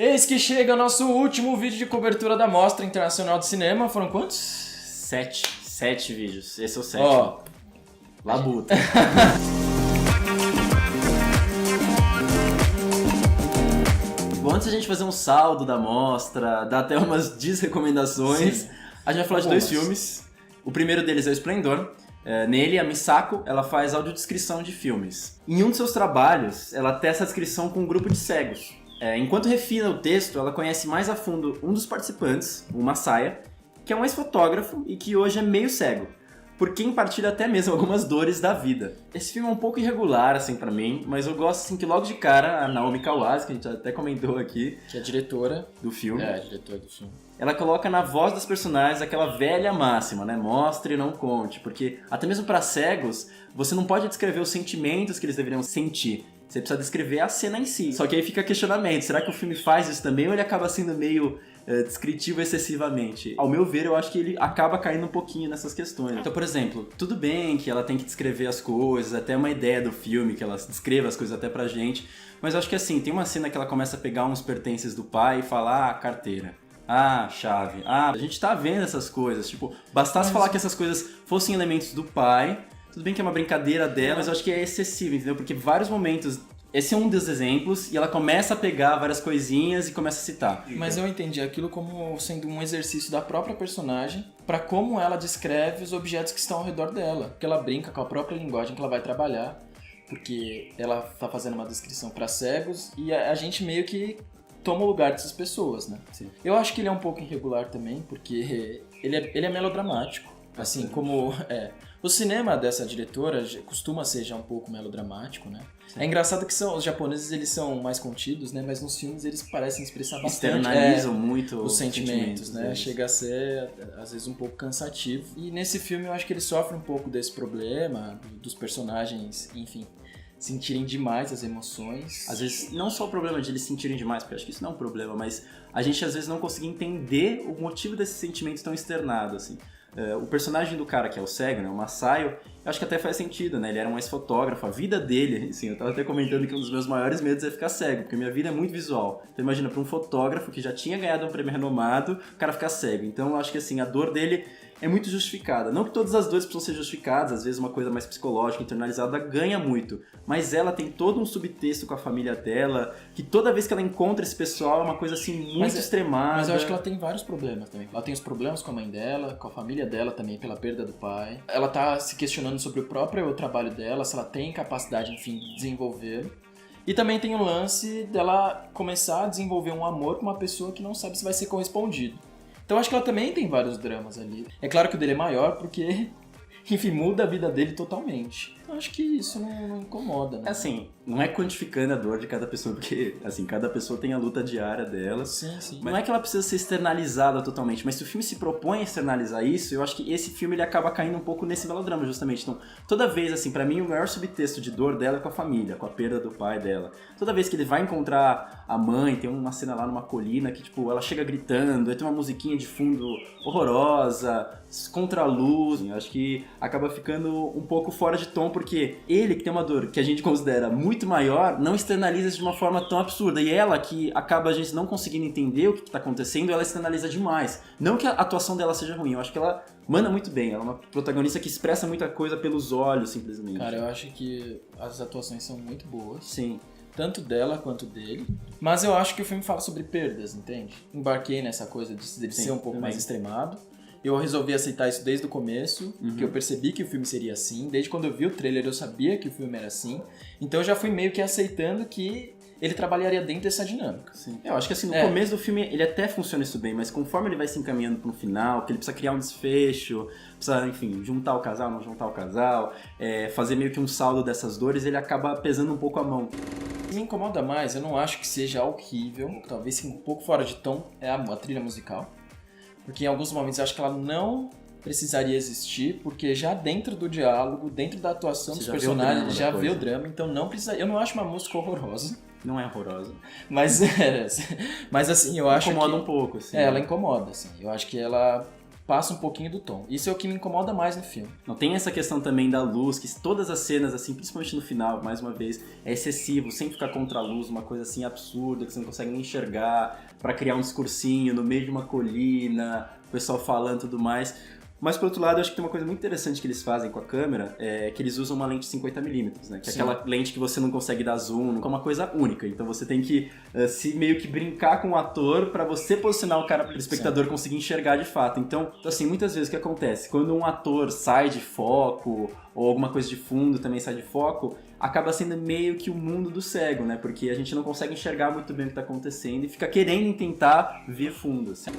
Eis que chega o nosso último vídeo de cobertura da Mostra Internacional de Cinema. Foram quantos? 7 vídeos. Esse é o 7º. Ó, Labuta. Bom, antes da gente fazer um saldo da mostra, dar até umas desrecomendações, Sim. a gente vai falar de 2 filmes. O primeiro deles é o Esplendor. Nele, a Misako, ela faz audiodescrição de filmes. Em um de seus trabalhos, ela testa a descrição com um grupo de cegos. Enquanto refina o texto, ela conhece mais a fundo um dos participantes, o Masaya, que é um ex-fotógrafo e que hoje é meio cego, por quem partilha até mesmo algumas dores da vida. Esse filme é um pouco irregular, assim, pra mim, mas eu gosto, assim, que logo de cara, a Naomi Kawase, que a gente até comentou aqui, que é a diretora do filme, a diretora do filme. ela coloca na voz dos personagens aquela velha máxima, né? Mostre e não conte, porque até mesmo pra cegos, você não pode descrever os sentimentos que eles deveriam sentir. Você precisa descrever a cena em si. Só que aí fica questionamento, será que o filme faz isso também ou ele acaba sendo meio descritivo excessivamente? Ao meu ver, eu acho que ele acaba caindo um pouquinho nessas questões. Então, por exemplo, tudo bem que ela tem que descrever as coisas, até uma ideia do filme, que ela descreva as coisas até pra gente, mas eu acho que assim, tem uma cena que ela começa a pegar uns pertences do pai e falar, carteira. Chave. A gente tá vendo essas coisas. Tipo, bastasse falar que essas coisas fossem elementos do pai. Tudo bem que é uma brincadeira dela, mas eu acho que é excessivo, entendeu? Porque vários momentos... Esse é um dos exemplos, e ela começa a pegar várias coisinhas e começa a citar. Mas eu entendi aquilo como sendo um exercício da própria personagem pra como ela descreve os objetos que estão ao redor dela. Porque ela brinca com a própria linguagem que ela vai trabalhar. Porque ela tá fazendo uma descrição pra cegos e a gente meio que toma o lugar dessas pessoas, né? Sim. Eu acho que ele é um pouco irregular também, porque ele é melodramático. Assim como... O cinema dessa diretora costuma ser já um pouco melodramático, né? Sim. É engraçado que os japoneses, eles são mais contidos, né? Mas nos filmes eles parecem expressar bastante... Externalizam muito os sentimentos, né? Chega a ser, às vezes, um pouco cansativo. E nesse filme eu acho que ele sofre um pouco desse problema, dos personagens, enfim... sentirem demais as emoções. Às vezes, não só o problema de eles sentirem demais, porque eu acho que isso não é um problema, mas a gente às vezes não consegue entender o motivo desses sentimentos tão externados, assim. O personagem do cara que é o cego, né, o Masayo, eu acho que até faz sentido, né? Ele era um ex-fotógrafo, a vida dele, assim, eu tava até comentando que um dos meus maiores medos é ficar cego, porque minha vida é muito visual. Então imagina, para um fotógrafo que já tinha ganhado um prêmio renomado, o cara ficar cego. Então eu acho que assim, a dor dele é muito justificada. Não que todas as dores precisam ser justificadas, às vezes uma coisa mais psicológica, internalizada, ganha muito. Mas ela tem todo um subtexto com a família dela, que toda vez que ela encontra esse pessoal é uma coisa assim muito extremada. Mas eu acho que ela tem vários problemas também. Ela tem os problemas com a mãe dela, com a família dela também, pela perda do pai. Ela tá se questionando sobre o próprio trabalho dela, se ela tem capacidade, enfim, de desenvolver. E também tem o lance dela começar a desenvolver um amor com uma pessoa que não sabe se vai ser correspondido. Então acho que ela também tem vários dramas ali. É claro que o dele é maior porque, enfim, muda a vida dele totalmente. Então acho que isso não incomoda, né? Assim, não é quantificando a dor de cada pessoa, porque, assim, cada pessoa tem a luta diária dela. Sim, sim. Não é que ela precisa ser externalizada totalmente, mas se o filme se propõe a externalizar isso, eu acho que esse filme ele acaba caindo um pouco nesse melodrama, justamente. Então, toda vez, assim, pra mim, o maior subtexto de dor dela é com a família, com a perda do pai dela. Toda vez que ele vai encontrar a mãe, tem uma cena lá numa colina que, tipo, ela chega gritando, aí tem uma musiquinha de fundo horrorosa, contra a luz. Eu acho que acaba ficando um pouco fora de tom, porque ele, que tem uma dor que a gente considera muito maior, não externaliza isso de uma forma tão absurda. E ela, que acaba a gente não conseguindo entender o que está acontecendo, ela externaliza demais. Não que a atuação dela seja ruim, eu acho que ela manda muito bem. Ela é uma protagonista que expressa muita coisa pelos olhos, simplesmente. Cara, eu acho que as atuações são muito boas. Sim. Tanto dela quanto dele. Mas eu acho que o filme fala sobre perdas, entende? Embarquei nessa coisa de ser um pouco mais extremado. Eu resolvi aceitar isso desde o começo, porque eu percebi que o filme seria assim. Desde quando eu vi o trailer eu sabia que o filme era assim. Então eu já fui meio que aceitando que ele trabalharia dentro dessa dinâmica. Sim. Eu acho que assim, no começo do filme ele até funciona isso bem, mas conforme ele vai se encaminhando para um final, que ele precisa criar um desfecho, precisa, enfim, juntar o casal, não juntar o casal, fazer meio que um saldo dessas dores, ele acaba pesando um pouco a mão. Me incomoda mais, eu não acho que seja horrível, talvez um pouco fora de tom, é a trilha musical. Porque em alguns momentos eu acho que ela não precisaria existir, porque já dentro do diálogo, dentro da atuação dos personagens, já vê o drama, então não precisa. Eu não acho uma música horrorosa. Não é horrorosa. Mas assim, eu acho que... Incomoda um pouco, assim. Ela incomoda, assim. Eu acho que ela passa um pouquinho do tom. Isso é o que me incomoda mais no filme. Não tem essa questão também da luz, que todas as cenas, assim, principalmente no final, mais uma vez, é excessivo, sempre ficar contra a luz, uma coisa assim absurda, que você não consegue nem enxergar, pra criar um discursinho no meio de uma colina, o pessoal falando e tudo mais. Mas, por outro lado, eu acho que tem uma coisa muito interessante que eles fazem com a câmera, é que eles usam uma lente 50mm, né? Que é aquela lente que você não consegue dar zoom, é uma coisa única. Então você tem que se meio que brincar com o ator pra você posicionar o cara para o espectador conseguir enxergar de fato. Então, assim, muitas vezes o que acontece? Quando um ator sai de foco, ou alguma coisa de fundo também sai de foco, acaba sendo meio que o mundo do cego, né? Porque a gente não consegue enxergar muito bem o que tá acontecendo e fica querendo tentar ver fundo, assim.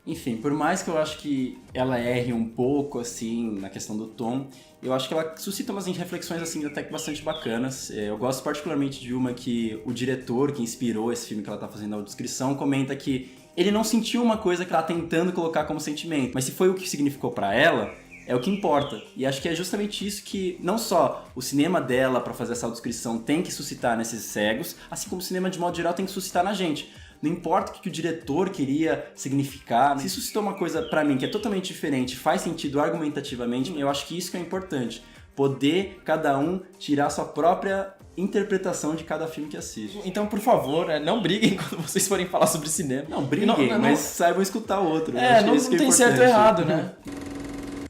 Enfim, por mais que eu acho que ela erre um pouco, assim, na questão do tom, eu acho que ela suscita umas reflexões, assim, até que bastante bacanas. Eu gosto particularmente de uma que o diretor que inspirou esse filme que ela tá fazendo na audiodescrição comenta que ele não sentiu uma coisa que ela tá tentando colocar como sentimento, mas se foi o que significou pra ela, é o que importa. E acho que é justamente isso que não só o cinema dela, pra fazer essa audiodescrição, tem que suscitar nesses cegos, assim como o cinema de modo geral tem que suscitar na gente. Não importa o que o diretor queria significar, se suscitou uma coisa pra mim que é totalmente diferente, faz sentido argumentativamente, eu acho que isso que é importante. Poder cada um tirar a sua própria interpretação de cada filme que assiste. Então, por favor, não briguem quando vocês forem falar sobre cinema. Não briguem, mas saibam escutar o outro. Não tem certo ou errado, né?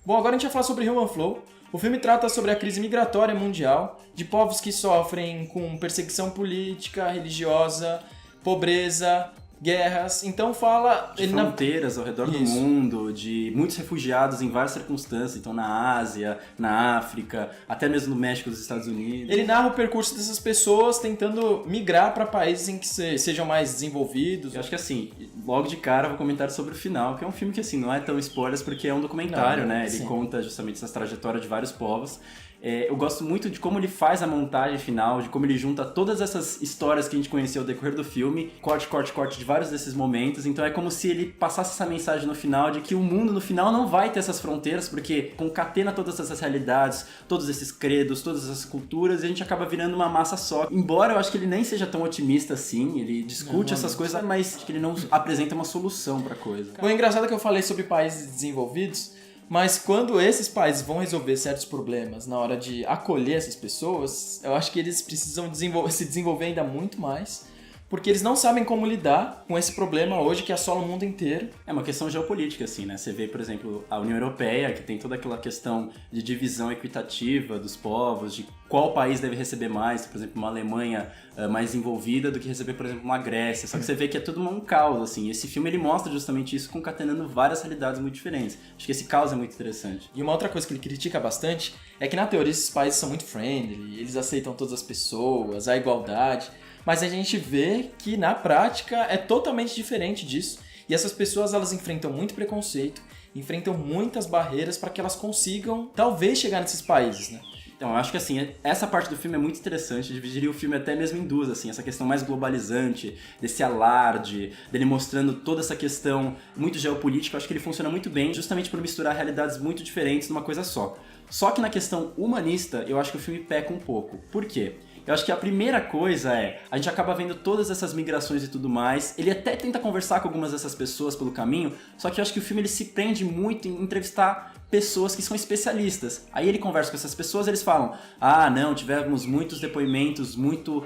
Bom, agora a gente vai falar sobre Human Flow. O filme trata sobre a crise migratória mundial, de povos que sofrem com perseguição política, religiosa, pobreza, guerras. Então fala... De fronteiras ao redor do mundo, de muitos refugiados em várias circunstâncias. Então na Ásia, na África, até mesmo no México, dos Estados Unidos. Ele narra o percurso dessas pessoas tentando migrar para países em que sejam mais desenvolvidos. Eu acho que assim, logo de cara eu vou comentar sobre o final, que é um filme que assim, não é tão spoilers porque é um documentário, né? Ele conta justamente essa trajetória de vários povos. Eu gosto muito de como ele faz a montagem final, de como ele junta todas essas histórias que a gente conheceu ao decorrer do filme, corte de vários desses momentos. Então é como se ele passasse essa mensagem no final de que o mundo no final não vai ter essas fronteiras, porque concatena todas essas realidades, todos esses credos, todas essas culturas, e a gente acaba virando uma massa só. Embora eu acho que ele nem seja tão otimista assim, ele discute essas coisas, mas acho que ele não apresenta uma solução pra coisa. O engraçado é que eu falei sobre países desenvolvidos, mas quando esses países vão resolver certos problemas na hora de acolher essas pessoas, eu acho que eles precisam se desenvolver ainda muito mais, porque eles não sabem como lidar com esse problema hoje que assola o mundo inteiro. É uma questão geopolítica, assim, né? Você vê, por exemplo, a União Europeia, que tem toda aquela questão de divisão equitativa dos povos, de qual país deve receber mais, por exemplo, uma Alemanha mais envolvida do que receber, por exemplo, uma Grécia. Só que você vê que é tudo um caos, assim. Esse filme, ele mostra justamente isso, concatenando várias realidades muito diferentes. Acho que esse caos é muito interessante. E uma outra coisa que ele critica bastante é que, na teoria, esses países são muito friendly, eles aceitam todas as pessoas, a igualdade. Mas a gente vê que na prática é totalmente diferente disso. E essas pessoas, elas enfrentam muito preconceito, enfrentam muitas barreiras para que elas consigam talvez chegar nesses países, né? Então, eu acho que assim, essa parte do filme é muito interessante, dividiria o filme até mesmo em duas, assim, essa questão mais globalizante, desse alarde, dele mostrando toda essa questão muito geopolítica. Eu acho que ele funciona muito bem, justamente por misturar realidades muito diferentes numa coisa só. Só que na questão humanista, eu acho que o filme peca um pouco. Por quê? Eu acho que a primeira coisa a gente acaba vendo todas essas migrações e tudo mais, ele até tenta conversar com algumas dessas pessoas pelo caminho, só que eu acho que o filme ele se prende muito em entrevistar pessoas que são especialistas. Aí ele conversa com essas pessoas, eles falam, não, tivemos muitos depoimentos muito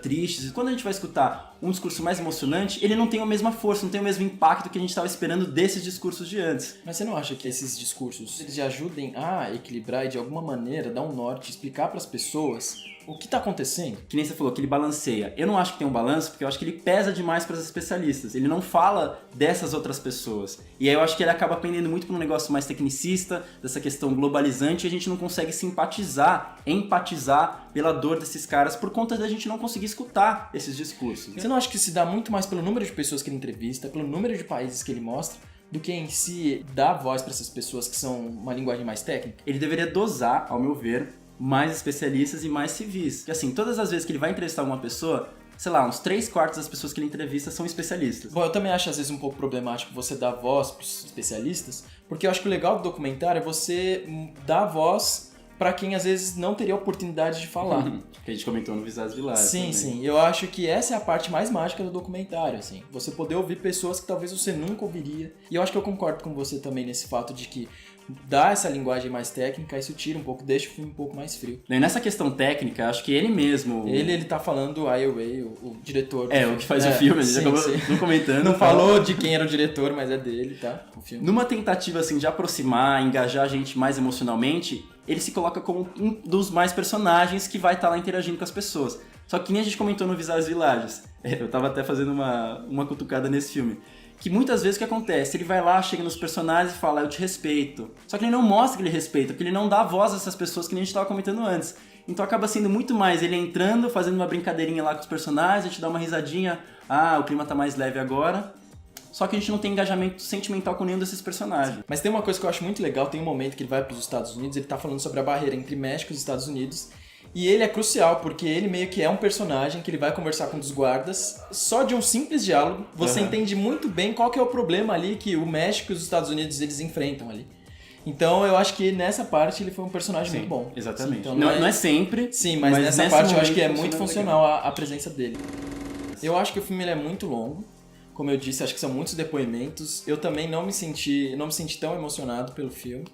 tristes, e quando a gente vai escutar um discurso mais emocionante, ele não tem a mesma força, não tem o mesmo impacto que a gente estava esperando desses discursos de antes. Mas você não acha que esses discursos, eles ajudem a equilibrar e de alguma maneira dar um norte, explicar para as pessoas o que tá acontecendo? Que nem você falou, que ele balanceia. Eu não acho que tem um balanço, porque eu acho que ele pesa demais para os especialistas. Ele não fala dessas outras pessoas. E aí eu acho que ele acaba pendendo muito para um negócio mais tecnicista, dessa questão globalizante, e a gente não consegue simpatizar, empatizar pela dor desses caras por conta da gente não conseguir escutar esses discursos. Você não acha que se dá muito mais pelo número de pessoas que ele entrevista, pelo número de países que ele mostra, do que em si dar voz para essas pessoas que são uma linguagem mais técnica? Ele deveria dosar, ao meu ver, mais especialistas e mais civis. Porque assim, todas as vezes que ele vai entrevistar uma pessoa, sei lá, uns 3/4 das pessoas que ele entrevista são especialistas. Bom, eu também acho às vezes um pouco problemático você dar voz pros especialistas, porque eu acho que o legal do documentário é você dar voz pra quem às vezes não teria oportunidade de falar. Que a gente comentou no Visage Village. Sim, também. sim. Eu acho que essa é a parte mais mágica do documentário, assim. Você poder ouvir pessoas que talvez você nunca ouviria. E eu acho que eu concordo com você também nesse fato de que dar essa linguagem mais técnica, isso tira um pouco, deixa o filme um pouco mais frio. E nessa questão técnica, acho que ele mesmo... Ele tá falando Ai Weiwei, o diretor. O que faz o filme, a gente acabou não comentando. Não falou de quem era o diretor, mas é dele, tá? O filme. Numa tentativa, assim, de aproximar, engajar a gente mais emocionalmente, ele se coloca como um dos mais personagens que vai estar lá interagindo com as pessoas. Só que nem a gente comentou no Visage Villages, eu tava até fazendo uma cutucada nesse filme, que muitas vezes o que acontece, ele vai lá, chega nos personagens e fala, eu te respeito. Só que ele não mostra que ele respeita, porque ele não dá voz a essas pessoas que nem a gente tava comentando antes. Então acaba sendo muito mais ele entrando, fazendo uma brincadeirinha lá com os personagens, a gente dá uma risadinha, o clima tá mais leve agora. Só que a gente não tem engajamento sentimental com nenhum desses personagens. Mas tem uma coisa que eu acho muito legal, tem um momento que ele vai para os Estados Unidos, ele tá falando sobre a barreira entre México e os Estados Unidos, e ele é crucial, porque ele meio que é um personagem que ele vai conversar com um dos guardas, só de um simples diálogo, você entende muito bem qual que é o problema ali que o México e os Estados Unidos eles enfrentam ali. Então eu acho que nessa parte ele foi um personagem muito bom. Exatamente. Sim, então não é sempre. Sim, mas nessa parte eu acho que é muito funcional a presença dele. Eu acho que o filme ele é muito longo. Como eu disse, acho que são muitos depoimentos. Eu também não me senti tão emocionado pelo filme.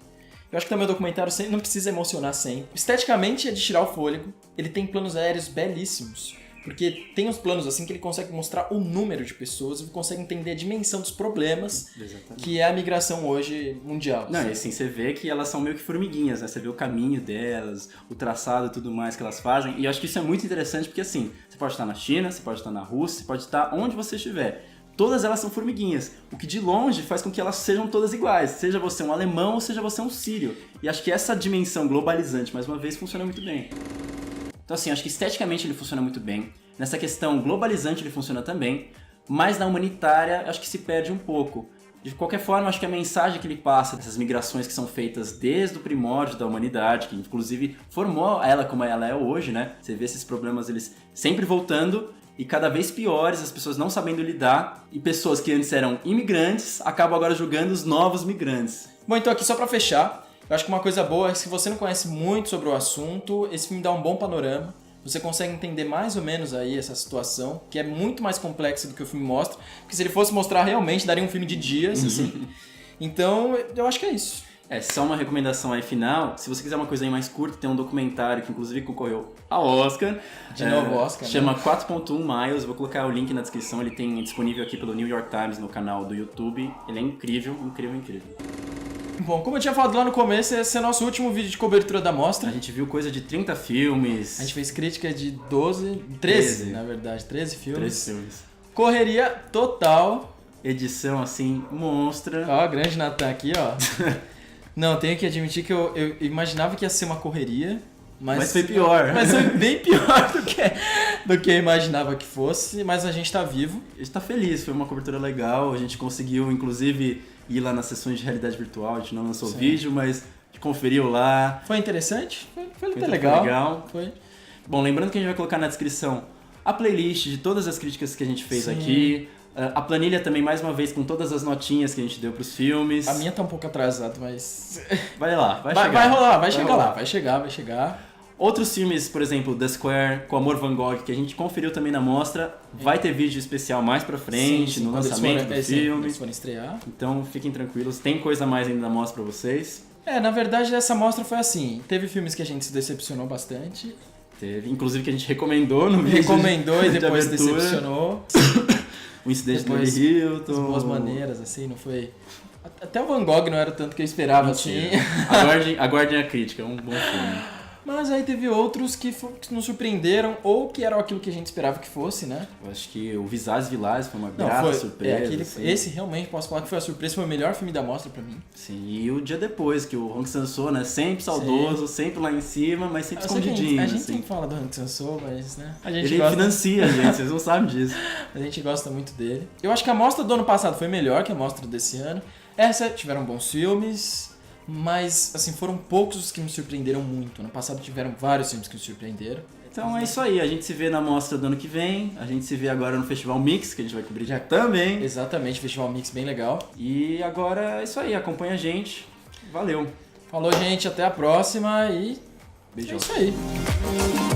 Eu acho que também o documentário não precisa emocionar sempre. Esteticamente é de tirar o fôlego. Ele tem planos aéreos belíssimos. Porque tem os planos assim que ele consegue mostrar o número de pessoas e consegue entender a dimensão dos problemas. Exatamente. Que é a migração hoje mundial. Não, e assim, você vê que elas são meio que formiguinhas, né? Você vê o caminho delas, o traçado e tudo mais que elas fazem. E eu acho que isso é muito interessante porque assim, você pode estar na China, você pode estar na Rússia, você pode estar onde você estiver. Todas elas são formiguinhas, o que de longe faz com que elas sejam todas iguais, seja você um alemão ou seja você um sírio. E acho que essa dimensão globalizante, mais uma vez, funciona muito bem. Então assim, acho que esteticamente ele funciona muito bem, nessa questão globalizante ele funciona também, mas na humanitária acho que se perde um pouco. De qualquer forma, acho que a mensagem que ele passa dessas migrações que são feitas desde o primórdio da humanidade, que inclusive formou ela como ela é hoje, né? Você vê esses problemas eles sempre voltando, e cada vez piores, as pessoas não sabendo lidar, e pessoas que antes eram imigrantes acabam agora julgando os novos migrantes. Bom, então aqui só pra fechar, eu acho que uma coisa boa é que se você não conhece muito sobre o assunto, esse filme dá um bom panorama, você consegue entender mais ou menos aí essa situação, que é muito mais complexa do que o filme mostra, porque se ele fosse mostrar realmente, daria um filme de dias, assim. Então, eu acho que é isso. Só uma recomendação aí final, se você quiser uma coisa aí mais curta, tem um documentário que inclusive concorreu ao Oscar. De novo Oscar, chama né? 4.1 Miles, vou colocar o link na descrição, ele tem disponível aqui pelo New York Times no canal do YouTube. Ele é incrível, incrível, incrível. Bom, como eu tinha falado lá no começo, esse é nosso último vídeo de cobertura da mostra. A gente viu coisa de 30 filmes. A gente fez crítica de 13 na verdade, 13 filmes. 13 filmes. Correria total. Edição, assim, monstra. Ó, grande Natan aqui, ó. Não, tenho que admitir que eu imaginava que ia ser uma correria, mas foi pior. Mas foi bem pior do que eu imaginava que fosse, mas a gente tá vivo. A gente tá feliz, foi uma cobertura legal, a gente conseguiu, inclusive, ir lá nas sessões de realidade virtual, a gente não lançou vídeo, mas a gente conferiu lá. Foi interessante? Foi até legal. Foi. Bom, lembrando que a gente vai colocar na descrição a playlist de todas as críticas que a gente fez aqui. A planilha também, mais uma vez, com todas as notinhas que a gente deu pros filmes. A minha tá um pouco atrasada, mas... Vai lá, vai chegar. Vai rolar, vai chegar lá, vai chegar. Outros filmes, por exemplo, The Square, com Amor Van Gogh, que a gente conferiu também na mostra, vai ter vídeo especial mais pra frente, no lançamento do filme. Eles forem estrear. Então fiquem tranquilos, tem coisa mais ainda na mostra pra vocês. Na verdade, essa mostra foi assim, teve filmes que a gente se decepcionou bastante. Teve, inclusive que a gente recomendou no vídeo. Recomendou e depois se decepcionou. O incidente do Billy Hilton. As boas maneiras, assim, não foi... Até o Van Gogh não era tanto que eu esperava, Mentira. assim. Aguardem a crítica, é um bom filme. Mas aí teve outros que nos surpreenderam, ou que eram aquilo que a gente esperava que fosse, né? Eu acho que o Visage Village foi uma grata surpresa. Assim. Esse realmente, posso falar que foi a surpresa, foi o melhor filme da mostra pra mim. Sim, e o dia depois, que o Hong Sang-soo, né, sempre saudoso, sempre lá em cima, mas sempre escondidinho. A gente assim. sempre fala do Hong Sang-soo, mas, né? Ele financia a gente, vocês não sabem disso. A gente gosta muito dele. Eu acho que a mostra do ano passado foi melhor que a mostra desse ano. Essa tiveram bons filmes... Mas, assim, foram poucos os que me surpreenderam muito. No passado tiveram vários filmes que me surpreenderam. Então é isso aí, a gente se vê na mostra do ano que vem, a gente se vê agora no Festival Mix, que a gente vai cobrir já também. Exatamente, Festival Mix bem legal. E agora é isso aí, acompanha a gente. Valeu. Falou, gente, até a próxima e Beijão. É isso aí.